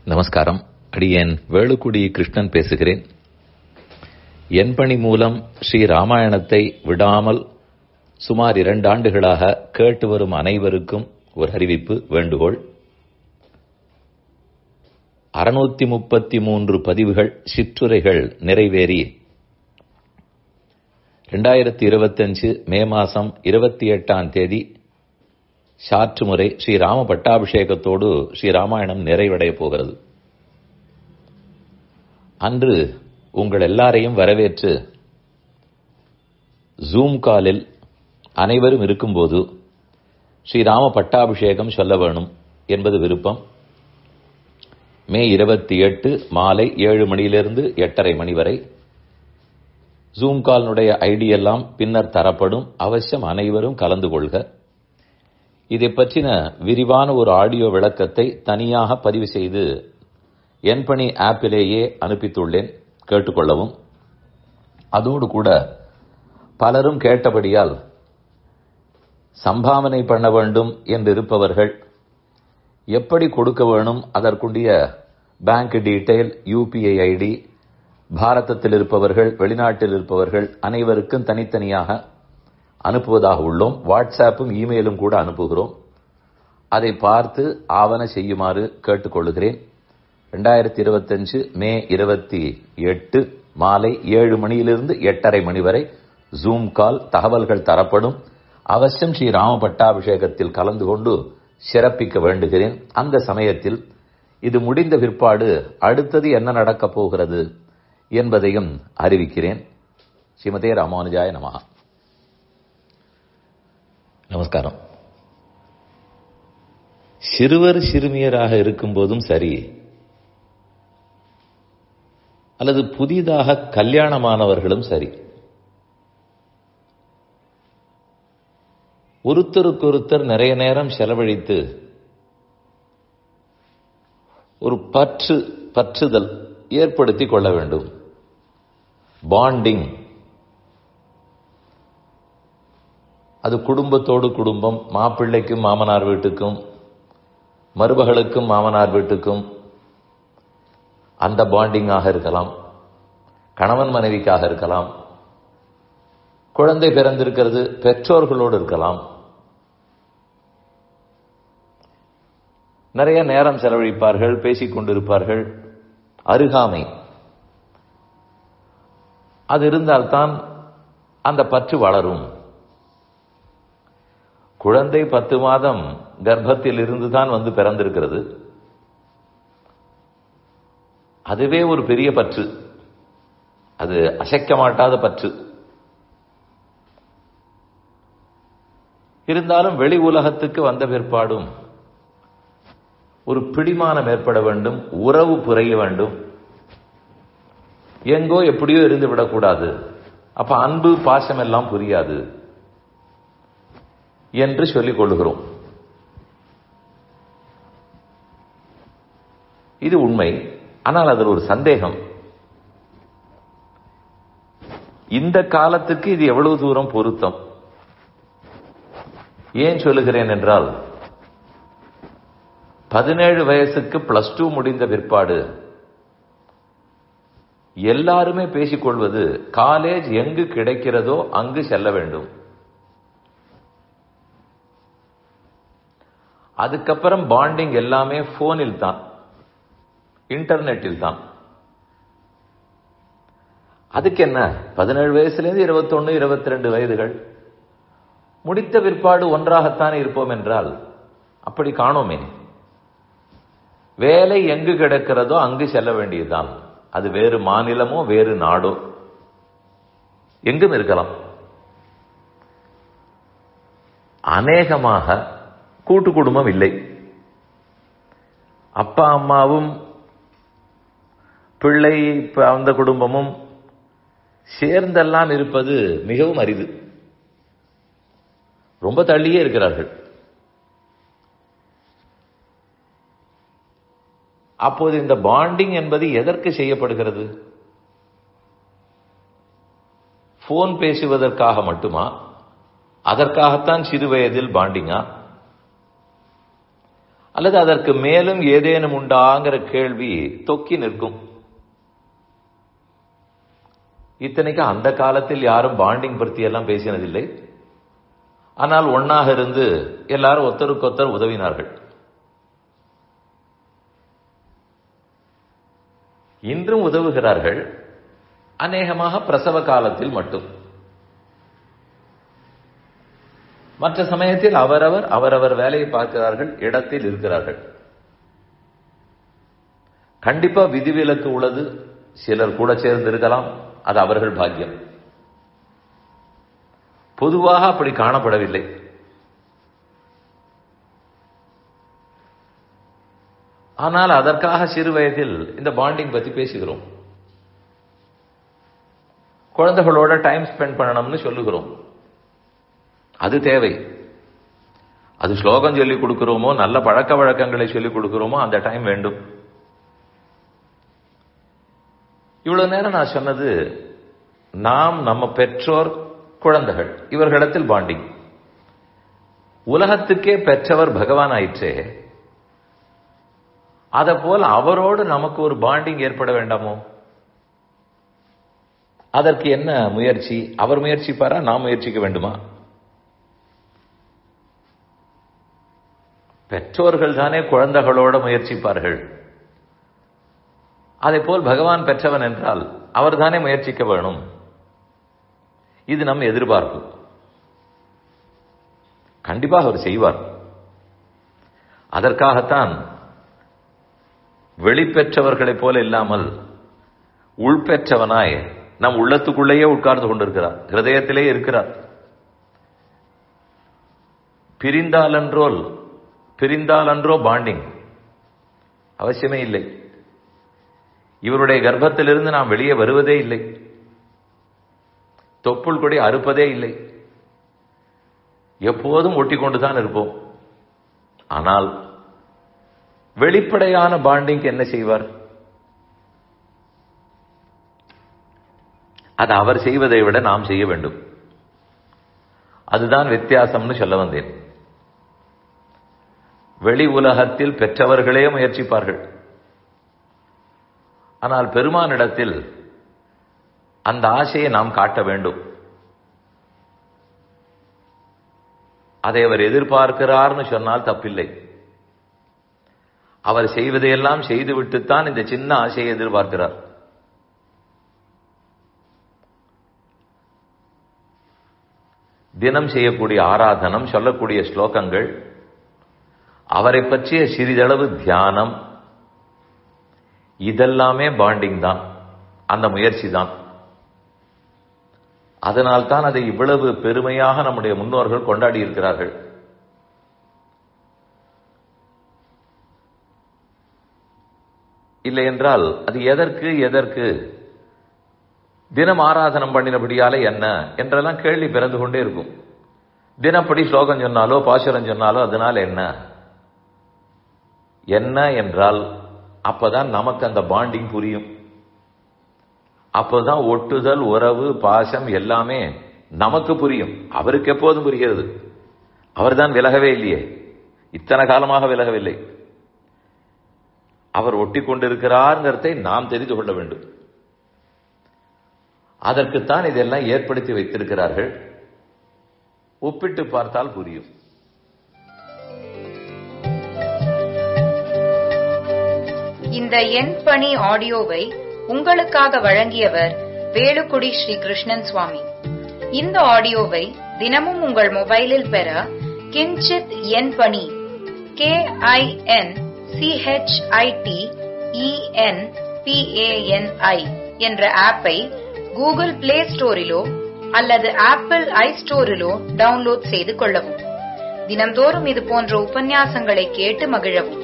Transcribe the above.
நமஸ்காரம். அடியேன் வேலுக்குடி கிருஷ்ணன் பேசுகிறேன். என் பணி மூலம் ஸ்ரீ ராமாயணத்தை விடாமல் சுமார் 2 ஆண்டுகளாக கேட்டு வரும் அனைவருக்கும் ஒரு அறிவிப்பு, வேண்டுகோள். 633 பதிவுகள், சிற்றுரைகள் நிறைவேறி 2025 மே மாதம் 28ஆம் தேதி சாற்று முறை ஸ்ரீராம பட்டாபிஷேகத்தோடு ஸ்ரீராமாயணம் நிறைவடைய போகிறது. அன்று உங்கள் எல்லாரையும் வரவேற்று ஜூம் காலில் அனைவரும் இருக்கும்போது ஸ்ரீராம பட்டாபிஷேகம் சொல்ல வேணும் என்பது விருப்பம். மே 28 மாலை 7 மணியிலிருந்து 8:30 மணி வரை ஜூம் காலினுடைய ஐடி எல்லாம் பின்னர் தரப்படும். அவசியம் அனைவரும் கலந்து கொள்க. இதை பற்றின விரிவான ஒரு ஆடியோ விளக்கத்தை தனியாக பதிவு செய்து என் பணி ஆப்பிலேயே அனுப்பித்துள்ளேன், கேட்டுக்கொள்ளவும். அதோடு கூட பலரும் கேட்டபடியால் சம்பாவனை பண்ண வேண்டும் என்றிருப்பவர்கள் எப்படி கொடுக்க வேணும், அதற்குண்டிய பேங்க் டீட்டெயில், யூபிஐ ஐடி, பாரதத்தில் இருப்பவர்கள், வெளிநாட்டில் இருப்பவர்கள் அனைவருக்கும் தனித்தனியாக அனுப்புவதாக உள்ளோம். வாட்ஸ்ஆப்பும் இமெயிலும் கூட அனுப்புகிறோம். அதை பார்த்து ஆவண செய்யுமாறு கேட்டுக்கொள்கிறேன். 2025 மே 28 மாலை 7 மணியிலிருந்து 8:30 மணி வரை ஜூம் கால், தகவல்கள் தரப்படும். அவசியம் ஸ்ரீ ராம பட்டாபிஷேகத்தில் கலந்து கொண்டு சிறப்பிக்க வேண்டுகிறேன். அந்த சமயத்தில் இது முடிந்த பிற்பாடு அடுத்தது என்ன நடக்கப் போகிறது என்பதையும் அறிவிக்கிறேன். ஸ்ரீமதே ராமானுஜாய நமஹ. நமஸ்காரம். சிறுவர் சிறுமியராக இருக்கும்போதும் சரி, அல்லது புதிதாக கல்யாணமானவர்களும் சரி, ஒருத்தருக்கொருத்தர் நிறைய நேரம் செலவழித்து ஒரு பற்றுதல் ஏற்படுத்திக் கொள்ள வேண்டும். பாண்டிங், அது குடும்பத்தோடு குடும்பம், மாப்பிள்ளைக்கும் மாமனார் வீட்டுக்கும், மருமகளுக்கும் மாமனார் வீட்டுக்கும் அந்த பாண்டிங்காக இருக்கலாம், கணவன் மனைவிக்காக இருக்கலாம், குழந்தை பிறந்திருக்கிறது பெற்றோர்களோடு இருக்கலாம். நிறைய நேரம் செலவழிப்பார்கள், பேசிக் கொண்டிருப்பார்கள். அருகாமை அது இருந்தால்தான் அந்த பற்று வளரும். குழந்தை 10 மாதம் கர்ப்பத்தில் இருந்துதான் வந்து பிறந்திருக்கிறது. அதுவே ஒரு பெரிய பற்று, அது அசைக்க மாட்டாத பற்று. இருந்தாலும் வெளி உலகத்துக்கு வந்த பிற்பாடும் ஒரு பிடிமானம் ஏற்பட வேண்டும், உறவு புரிய வேண்டும். எங்கோ எப்படியோ இருந்து விடக்கூடாது. அப்ப அன்பு பாசம் எல்லாம் புரியாது என்று சொல்லிக் கொள்ளுகிறோம். இது உண்மை. ஆனால் அதில் ஒரு சந்தேகம். இந்த காலத்துக்கு இது எவ்வளவு தூரம் பொருத்தம்? ஏன் சொல்லுகிறேன் என்றால், 17 வயசுக்கு +2 முடிந்த பிற்பாடு எல்லாருமே பேசிக்கொள்வது காலேஜ் எங்கு கிடைக்கிறதோ அங்கு செல்ல வேண்டும். அதுக்கப்புறம் பாண்டிங் எல்லாமே போனில் தான், இன்டர்நெட்டில் தான். அதுக்கு என்ன, 17 வயசுலேருந்து 21, 22 வயதுகள் முடித்த பிற்பாடு ஒன்றாகத்தான் இருப்போம் என்றால் அப்படி காணோமே. வேலை எங்கு கிடைக்கிறதோ அங்கு செல்ல வேண்டியதுதான். அது வேறு மாநிலமோ வேறு நாடோ எங்கும் இருக்கலாம். அநேகமாக கூட்டு குடும்பம் இல்லை. அப்பா அம்மாவும் பிள்ளை அந்த குடும்பமும் சேர்ந்தெல்லாம் இருப்பது மிகவும் அரிது. ரொம்ப தள்ளியே இருக்கிறார்கள். அப்போது இந்த பாண்டிங் என்பது எதற்கு செய்யப்படுகிறது? போன் பேசுவதற்காக மட்டுமா? அதற்காகத்தான் சிறு வயதில் பாண்டிங்கா? அல்லது அதற்கு மேலும் ஏதேனும் உண்டாங்கிற கேள்வி தொக்கி நிற்கும். இத்தனைக்கு அந்த காலத்தில் யாரும் பாண்டிங் பற்றி எல்லாம் பேசினதில்லை. ஆனால் ஒன்னாக இருந்து எல்லாரும் ஒருத்தருக்கொத்தர் உதவினார்கள். இன்றும் உதவுகிறார்கள், அநேகமாக பிரசவ காலத்தில் மட்டும். மற்ற சமயத்தில் அவரவர் வேலையை பார்க்கிறார்கள், இடத்தில் இருக்கிறார்கள். கண்டிப்பா விதிவிலக்கு உள்ளது, சிலர் கூட சேர்ந்து இருக்கலாம், அது அவர்கள் பாக்கியம். பொதுவாக அப்படி காணப்படவில்லை. ஆனால் அதற்காக சிறு வயதில் இந்த பாண்டிங் பத்தி பேசுகிறோம். குழந்தைகளோட டைம் ஸ்பெண்ட் பண்ணணும்னு சொல்லுகிறோம். அது தேவை. அது ஸ்லோகம் சொல்லிக் கொடுக்கிறோமோ, நல்ல பழக்க வழக்கங்களை சொல்லிக் கொடுக்கிறோமோ, அந்த டைம் வேண்டும். இவ்வளவு நேரம் நான் சொன்னது நாம், நம்ம பெற்றோர், குழந்தைகள், இவர்களிடத்தில் பாண்டிங். உலகத்துக்கே பெற்றவர் பகவான் ஆயிற்றே, அதை போல் அவரோடு நமக்கு ஒரு பாண்டிங் ஏற்பட வேண்டாமோ? அதற்கு என்ன முயற்சி? அவர் முயற்சிப்பாரா, நாம் முயற்சிக்க வேண்டுமா? பெற்றோர்கள் தானே குழந்தைகளோட முயற்சிப்பார்கள். அதே போல் பகவான் பெற்றவன் என்றால் அவர் தானே முயற்சிக்க வேணும். இது நம் எதிர்பார்ப்பு. கண்டிப்பாக அவர் செய்வார். அதற்காகத்தான் வெளிப்பெற்றவர்களைப் போல இல்லாமல் உள்பெற்றவனாய் நம் உள்ளத்துக்குள்ளேயே உட்கார்ந்து கொண்டிருக்கிறார், ஹிருதயத்திலே இருக்கிறார். பிரிந்தாலன்றோ பாண்டிங் அவசியமே இல்லை. இவருடைய கர்ப்பத்திலிருந்து நாம் வெளியே வருவதே இல்லை, தொப்புள் கொடி அறுப்பதே இல்லை, எப்போதும் ஒட்டிக்கொண்டுதான் இருப்போம். ஆனால் வெளிப்படையான பாண்டிங் என்ன செய்வார்? அது அவர் செய்வதை விட நாம் செய்ய வேண்டும். அதுதான் வித்தியாசம்னு சொல்ல வந்தேன். வெளி உலகத்தில் பெற்றவர்களே முயற்சிப்பார்கள். ஆனால் பெருமானிடத்தில் அந்த ஆசையை நாம் காட்ட வேண்டும். அதை அவர் எதிர்பார்க்கிறார்னு சொன்னால் தப்பில்லை. அவர் செய்வதையெல்லாம் செய்துவிட்டுத்தான் இந்த சின்ன ஆசையை எதிர்பார்க்கிறார். தினம் செய்யக்கூடிய ஆராதனம், சொல்லக்கூடிய ஸ்லோகங்கள், அவரை பற்றிய சிறிதளவு தியானம், இதெல்லாமே பாண்டிங் தான், அந்த முயற்சி தான். அதனால்தான் அதை இவ்வளவு பெருமையாக நம்முடைய முன்னோர்கள் கொண்டாடி இருக்கிறார்கள். இல்லை என்றால் அது எதற்கு தினம் ஆராதனம் பண்ணினபடியால என்ன என்றெல்லாம் கேள்வி பிறந்து கொண்டே இருக்கும். தினப்படி ஸ்லோகம் சொன்னாலோ பாசுரம் சொன்னாலோ அதனால என்ன என்றால் அப்பதான் நமக்கு அந்த பாண்டிங் புரியும். அப்போதான் ஒட்டுதல், உறவு, பாசம் எல்லாமே நமக்கு புரியும். அவருக்கு எப்போதும் புரிகிறது. அவர்தான் விலகவே இல்லையே, இத்தனை காலமாக விலகவில்லை. அவர் ஒட்டி கொண்டிருக்கிறார்ங்கிறதை நாம் தெரிந்து கொள்ள வேண்டும். அதற்குத்தான் இதெல்லாம் ஏற்படுத்தி வைத்திருக்கிறார்கள். ஒப்பிட்டு பார்த்தால் புரியும். இந்த என் பணி ஆடியோவை உங்களுக்காக வழங்கியவர் வேலுக்குடி ஸ்ரீ கிருஷ்ணன் சுவாமி. இந்த ஆடியோவை தினமும் உங்கள் மொபைலில் பெற கிஞ்சித் என் பணி KINCHITENPANI என்ற ஆப்பை கூகுள் பிளே ஸ்டோரிலோ அல்லது ஆப்பிள் ஐ ஸ்டோரிலோ டவுன்லோட் செய்து கொள்ளவும். தினம்தோறும் இது போன்ற உபன்யாசங்களை கேட்டு மகிழவும்.